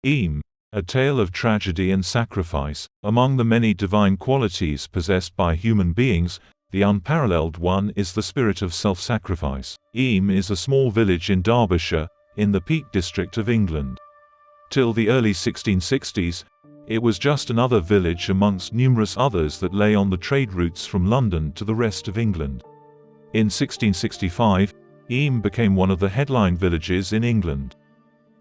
Eyam, a tale of tragedy and sacrifice. Among the many divine qualities possessed by human beings, the unparalleled one is the spirit of self-sacrifice. Eyam is a small village in Derbyshire, in the Peak District of England. Till the early 1660s, it was just another village amongst numerous others that lay on the trade routes from London to the rest of England. In 1665, Eyam became one of the headline villages in England.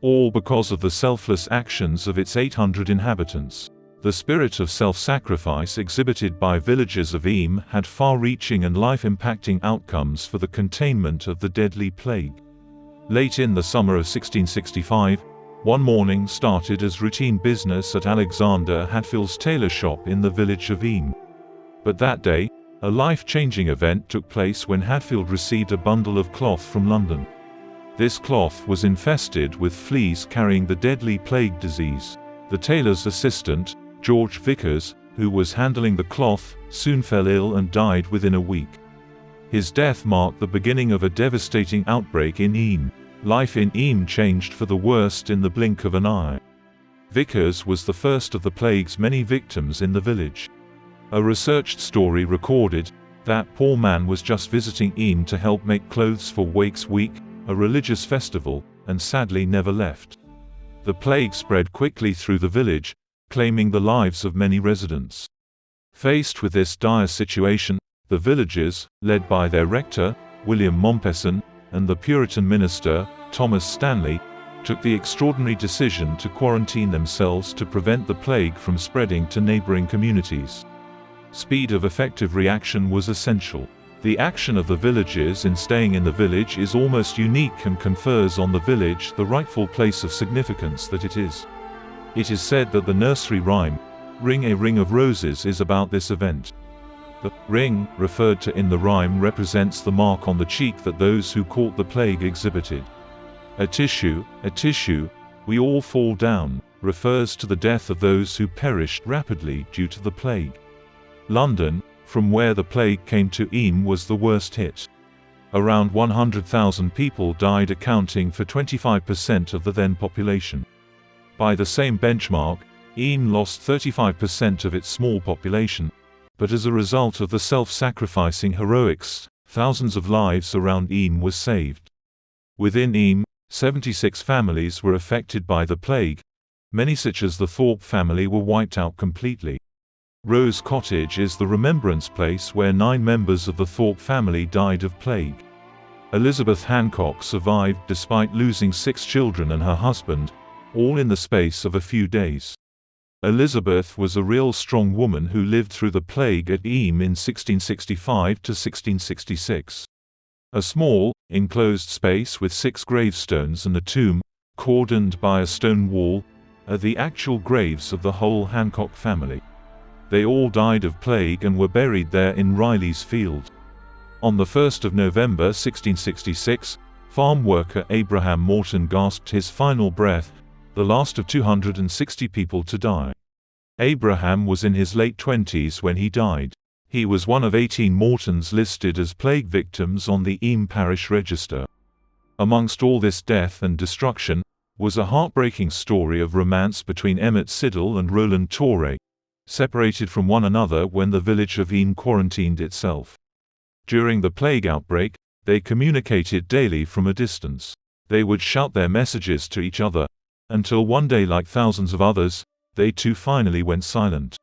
All because of the selfless actions of its 800 inhabitants. The spirit of self-sacrifice exhibited by villagers of Eyam had far-reaching and life-impacting outcomes for the containment of the deadly plague. Late in the summer of 1665, one morning started as routine business at Alexander Hadfield's tailor shop in the village of Eyam. But that day, a life-changing event took place when Hadfield received a bundle of cloth from London. This cloth was infested with fleas carrying the deadly plague disease. The tailor's assistant, George Vickers, who was handling the cloth, soon fell ill and died within a week. His death marked the beginning of a devastating outbreak in Eyam. Life in Eyam changed for the worst in the blink of an eye. Vickers was the first of the plague's many victims in the village. A researched story recorded that poor man was just visiting Eyam to help make clothes for Wakes Week, a religious festival, and sadly never left. The plague spread quickly through the village, claiming the lives of many residents. Faced with this dire situation, the villagers, led by their rector, William Mompesson, and the Puritan minister, Thomas Stanley, took the extraordinary decision to quarantine themselves to prevent the plague from spreading to neighboring communities. Speed of effective reaction was essential. The action of the villagers in staying in the village is almost unique and confers on the village the rightful place of significance that it is. It is said that the nursery rhyme, "Ring a ring of roses," is about this event. The ring, referred to in the rhyme, represents the mark on the cheek that those who caught the plague exhibited. A tissue, we all fall down, refers to the death of those who perished rapidly due to the plague. London, from where the plague came to Eyam, was the worst hit. Around 100,000 people died, accounting for 25% of the then population. By the same benchmark, Eyam lost 35% of its small population, but as a result of the self-sacrificing heroics, thousands of lives around Eyam were saved. Within Eyam, 76 families were affected by the plague. Many, such as the Thorpe family, were wiped out completely. Rose Cottage is the remembrance place where 9 members of the Thorpe family died of plague. Elizabeth Hancock survived despite losing 6 children and her husband, all in the space of a few days. Elizabeth was a real strong woman who lived through the plague at Eyam in 1665 to 1666. A small, enclosed space with 6 gravestones and a tomb, cordoned by a stone wall, are the actual graves of the whole Hancock family. They all died of plague and were buried there in Riley's Field. On the 1st of November 1666, farm worker Abraham Morton gasped his final breath, the last of 260 people to die. Abraham was in his late 20s when he died. He was one of 18 Mortons listed as plague victims on the Eyam Parish Register. Amongst all this death and destruction, was a heartbreaking story of romance between Emmett Siddle and Roland Torre, separated from one another when the village of Eyam quarantined itself. During the plague outbreak, they communicated daily from a distance. They would shout their messages to each other, until one day, like thousands of others, they too finally went silent.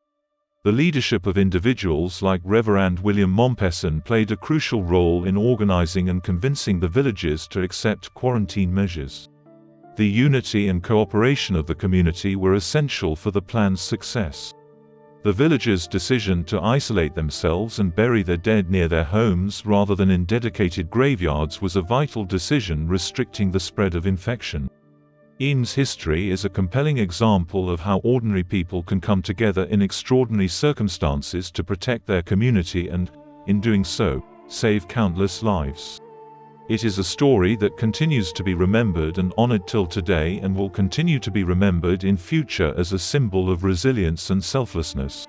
The leadership of individuals like Reverend William Mompesson played a crucial role in organizing and convincing the villagers to accept quarantine measures. The unity and cooperation of the community were essential for the plan's success. The villagers' decision to isolate themselves and bury their dead near their homes rather than in dedicated graveyards was a vital decision, restricting the spread of infection. Eyam's history is a compelling example of how ordinary people can come together in extraordinary circumstances to protect their community and, in doing so, save countless lives. It is a story that continues to be remembered and honored till today, and will continue to be remembered in future as a symbol of resilience and selflessness.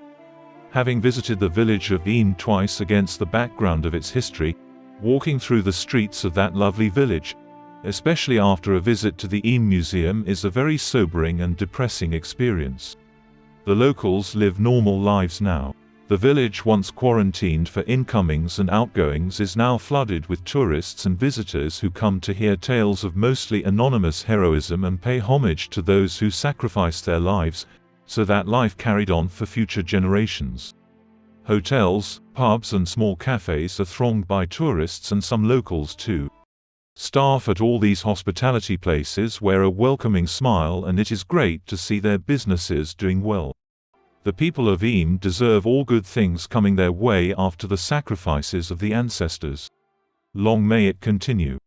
Having visited the village of Eyam twice against the background of its history, walking through the streets of that lovely village, especially after a visit to the Eyam Museum is a very sobering and depressing experience. The locals live normal lives now. The village, once quarantined for incomings and outgoings, is now flooded with tourists and visitors who come to hear tales of mostly anonymous heroism and pay homage to those who sacrificed their lives, so that life carried on for future generations. Hotels, pubs and small cafes are thronged by tourists and some locals too. Staff at all these hospitality places wear a welcoming smile, and it is great to see their businesses doing well. The people of Eyam deserve all good things coming their way after the sacrifices of the ancestors. Long may it continue.